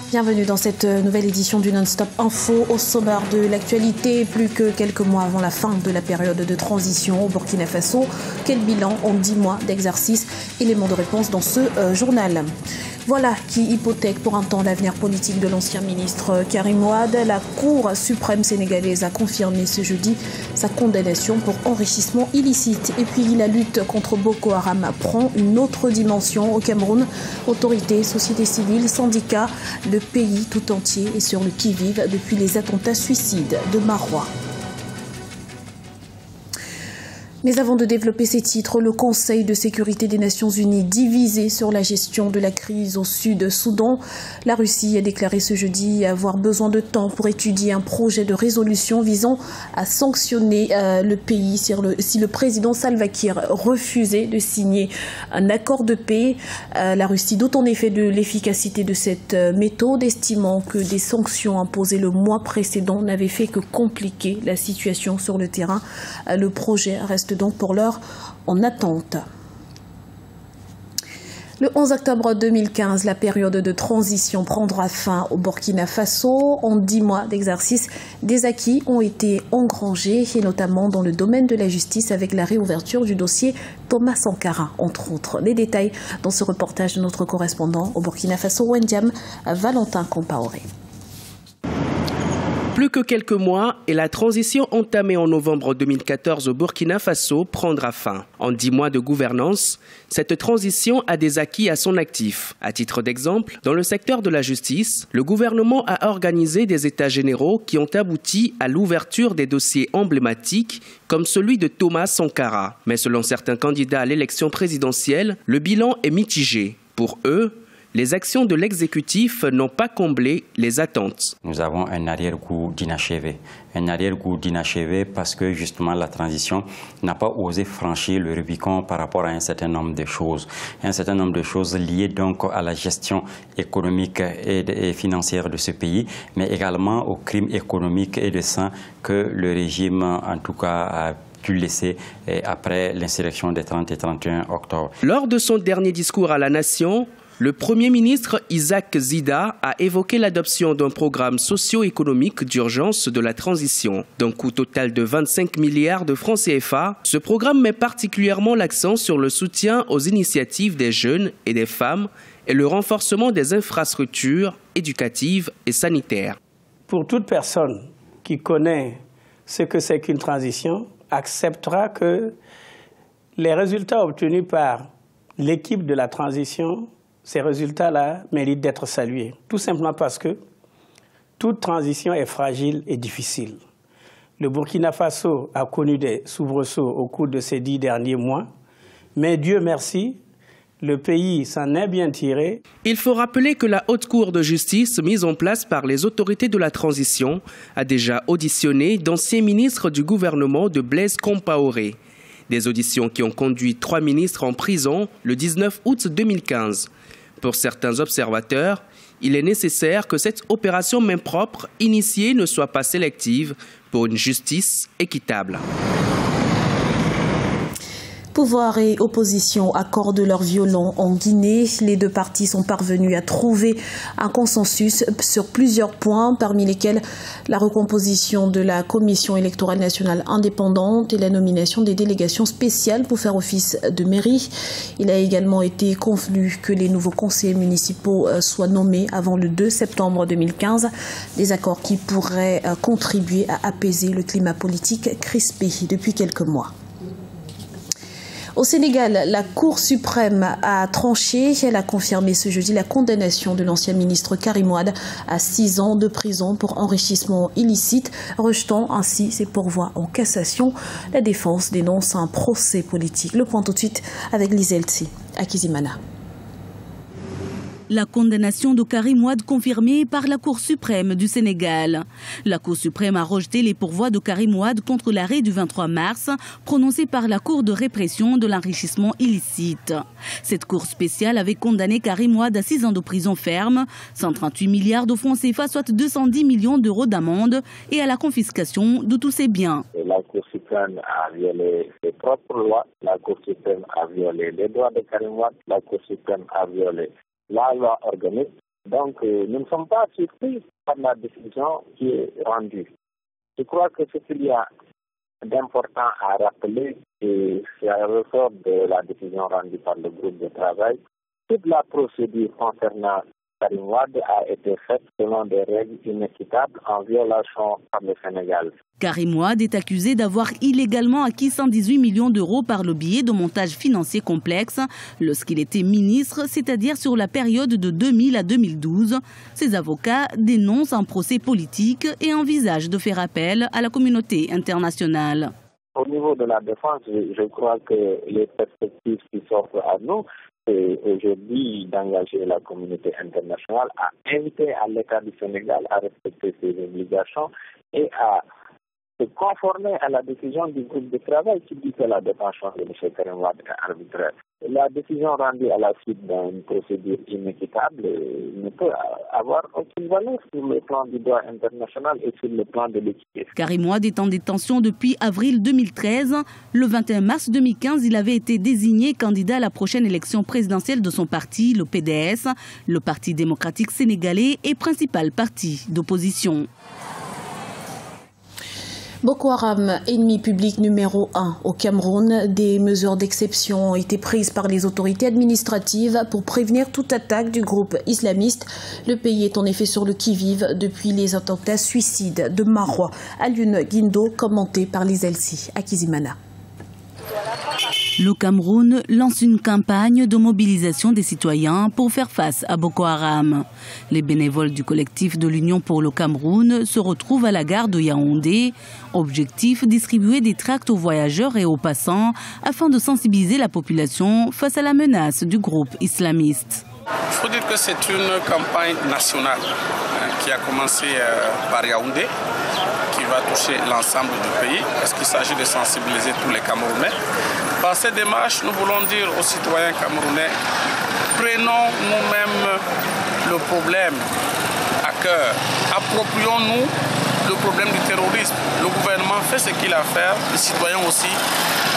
Bienvenue dans cette nouvelle édition du Non-Stop Info. Au sommaire de l'actualité, plus que quelques mois avant la fin de la période de transition au Burkina Faso. Quel bilan en 10 mois d'exercice? Élément de réponse dans ce journal. Voilà qui hypothèque pour un temps l'avenir politique de l'ancien ministre Karim Wade. La Cour suprême sénégalaise a confirmé ce jeudi sa condamnation pour enrichissement illicite. Et puis la lutte contre Boko Haram prend une autre dimension au Cameroun. Autorités, sociétés civiles, syndicats, le pays tout entier est sur le qui-vive depuis les attentats suicides de Maroua. Mais avant de développer ces titres, le Conseil de sécurité des Nations Unies divisé sur la gestion de la crise au Sud-Soudan. La Russie a déclaré ce jeudi avoir besoin de temps pour étudier un projet de résolution visant à sanctionner le pays si le président Salva Kiir refusait de signer un accord de paix. La Russie doute en effet de l'efficacité de cette méthode, estimant que des sanctions imposées le mois précédent n'avaient fait que compliquer la situation sur le terrain. Le projet reste donc pour l'heure en attente. Le 11 octobre 2015, la période de transition prendra fin au Burkina Faso. En 10 mois d'exercice, des acquis ont été engrangés, et notamment dans le domaine de la justice avec la réouverture du dossier Thomas Sankara, entre autres. Les détails dans ce reportage de notre correspondant au Burkina Faso, Wendiam, Valentin Compaoré. Plus que quelques mois et la transition entamée en novembre 2014 au Burkina Faso prendra fin. En 10 mois de gouvernance, cette transition a des acquis à son actif. À titre d'exemple, dans le secteur de la justice, le gouvernement a organisé des états généraux qui ont abouti à l'ouverture des dossiers emblématiques comme celui de Thomas Sankara. Mais selon certains candidats à l'élection présidentielle, le bilan est mitigé. Pour eux, les actions de l'exécutif n'ont pas comblé les attentes. Nous avons un arrière-goût d'inachevé. Un arrière-goût d'inachevé parce que justement la transition n'a pas osé franchir le Rubicon par rapport à un certain nombre de choses. Un certain nombre de choses liées donc à la gestion économique et financière de ce pays, mais également aux crimes économiques et de sang que le régime en tout cas a pu laisser après l'insurrection des 30 et 31 octobre. Lors de son dernier discours à la nation, le Premier ministre Isaac Zida a évoqué l'adoption d'un programme socio-économique d'urgence de la transition. D'un coût total de 25 milliards de francs CFA, ce programme met particulièrement l'accent sur le soutien aux initiatives des jeunes et des femmes et le renforcement des infrastructures éducatives et sanitaires. Pour toute personne qui connaît ce que c'est qu'une transition, acceptera que les résultats obtenus par l'équipe de la transition, ces résultats-là méritent d'être salués, tout simplement parce que toute transition est fragile et difficile. Le Burkina Faso a connu des soubresauts au cours de ces 10 derniers mois, mais Dieu merci, le pays s'en est bien tiré. Il faut rappeler que la Haute Cour de justice, mise en place par les autorités de la transition, a déjà auditionné d'anciens ministres du gouvernement de Blaise Compaoré. Des auditions qui ont conduit 3 ministres en prison le 19 août 2015. Pour certains observateurs, il est nécessaire que cette opération main propre initiée ne soit pas sélective pour une justice équitable. Pouvoir et opposition accordent leur violon en Guinée. Les deux partis sont parvenus à trouver un consensus sur plusieurs points, parmi lesquels la recomposition de la Commission électorale nationale indépendante et la nomination des délégations spéciales pour faire office de mairie. Il a également été convenu que les nouveaux conseillers municipaux soient nommés avant le 2 septembre 2015. Des accords qui pourraient contribuer à apaiser le climat politique crispé depuis quelques mois. Au Sénégal, la Cour suprême a tranché. Elle a confirmé ce jeudi la condamnation de l'ancien ministre Karim Wade à 6 ans de prison pour enrichissement illicite, rejetant ainsi ses pourvois en cassation. La défense dénonce un procès politique. Le point tout de suite avec Lizelti Akizimana. La condamnation de Karim Wade confirmée par la Cour suprême du Sénégal. La Cour suprême a rejeté les pourvois de Karim Wade contre l'arrêt du 23 mars prononcé par la Cour de répression de l'enrichissement illicite. Cette Cour spéciale avait condamné Karim Wade à 6 ans de prison ferme, 138 milliards de francs CFA, soit 210 millions d'euros d'amende, et à la confiscation de tous ses biens. La Cour suprême a violé ses propres lois, la Cour suprême a violé les droits de Karim Wade, la Cour suprême a violé la loi organique Donc, nous ne sommes pas surpris par la décision qui est rendue. Je crois que ce qu'il y a d'important à rappeler, et c'est un ressort de la décision rendue par le groupe de travail, toute la procédure concernant Karim Wade a été faite selon des règles inéquitables en violation par le Sénégal. Karim Wade est accusé d'avoir illégalement acquis 118 millions d'euros par le biais de montages financiers complexes lorsqu'il était ministre, c'est-à-dire sur la période de 2000 à 2012. Ses avocats dénoncent un procès politique et envisagent de faire appel à la communauté internationale. Au niveau de la défense, je crois que les perspectives qui s'offrent à nous, c'est aujourd'hui d'engager la communauté internationale à inviter à l'État du Sénégal à respecter ses obligations et à se conformer à la décision du groupe de travail qui dit que la détention de M. Karim Wade est arbitraire. La décision rendue à la suite d'une procédure inéquitable ne peut avoir aucune valeur sur le plan du droit international et sur le plan de l'équité. Karim Wade est en détention depuis avril 2013. Le 21 mars 2015, il avait été désigné candidat à la prochaine élection présidentielle de son parti, le PDS, le Parti démocratique sénégalais et principal parti d'opposition. Boko Haram, ennemi public numéro 1 au Cameroun, des mesures d'exception ont été prises par les autorités administratives pour prévenir toute attaque du groupe islamiste. Le pays est en effet sur le qui-vive depuis les attentats suicides de Marois à Lune Guindo, commentés par les Elsi à Kizimana. Le Cameroun lance une campagne de mobilisation des citoyens pour faire face à Boko Haram. Les bénévoles du collectif de l'Union pour le Cameroun se retrouvent à la gare de Yaoundé. Objectif, distribuer des tracts aux voyageurs et aux passants afin de sensibiliser la population face à la menace du groupe islamiste. Il faut dire que c'est une campagne nationale qui a commencé par Yaoundé, qui va toucher l'ensemble du pays, parce qu'il s'agit de sensibiliser tous les Camerounais. Par cette démarche, nous voulons dire aux citoyens camerounais, prenons nous-mêmes le problème à cœur, approprions-nous le problème du terrorisme. Le gouvernement fait ce qu'il a à faire, les citoyens aussi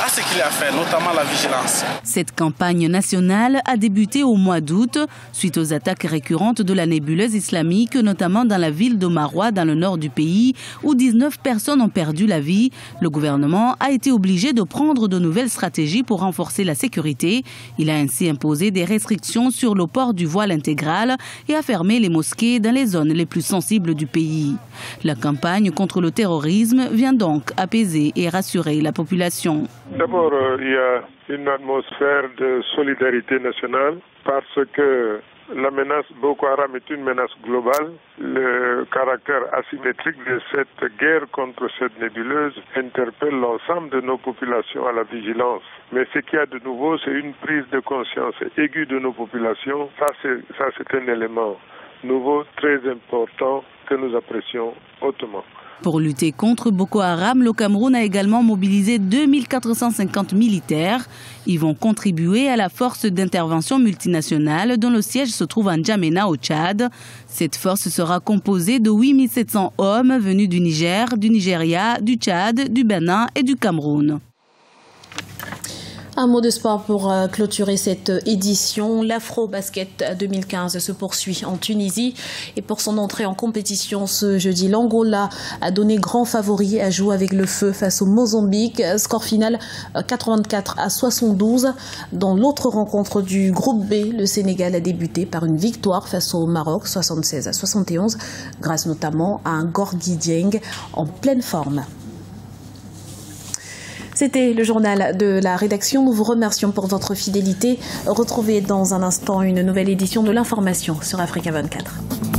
a ce qu'il a à faire, notamment la vigilance. Cette campagne nationale a débuté au mois d'août, suite aux attaques récurrentes de la nébuleuse islamique, notamment dans la ville de Marois, dans le nord du pays, où 19 personnes ont perdu la vie. Le gouvernement a été obligé de prendre de nouvelles stratégies pour renforcer la sécurité. Il a ainsi imposé des restrictions sur le port du voile intégral et a fermé les mosquées dans les zones les plus sensibles du pays. La campagne contre le terrorisme vient donc apaiser et rassurer la population. D'abord, il y a une atmosphère de solidarité nationale parce que la menace Boko Haram est une menace globale. Le caractère asymétrique de cette guerre contre cette nébuleuse interpelle l'ensemble de nos populations à la vigilance. Mais ce qu'il y a de nouveau, c'est une prise de conscience aiguë de nos populations. Ça, c'est un élément nouveau, très important, que nous apprécions hautement. Pour lutter contre Boko Haram, le Cameroun a également mobilisé 2450 militaires. Ils vont contribuer à la force d'intervention multinationale dont le siège se trouve à N'Djamena au Tchad. Cette force sera composée de 8700 hommes venus du Niger, du Nigeria, du Tchad, du Bénin et du Cameroun. Un mot de sport pour clôturer cette édition. L'Afro-Basket 2015 se poursuit en Tunisie. Et pour son entrée en compétition ce jeudi, l'Angola a donné grand favori à jouer avec le feu face au Mozambique. Score final 84-72. Dans l'autre rencontre du groupe B, le Sénégal a débuté par une victoire face au Maroc 76-71, grâce notamment à un Gorgui Dieng en pleine forme. C'était le journal de la rédaction. Nous vous remercions pour votre fidélité. Retrouvez dans un instant une nouvelle édition de l'information sur Africa 24.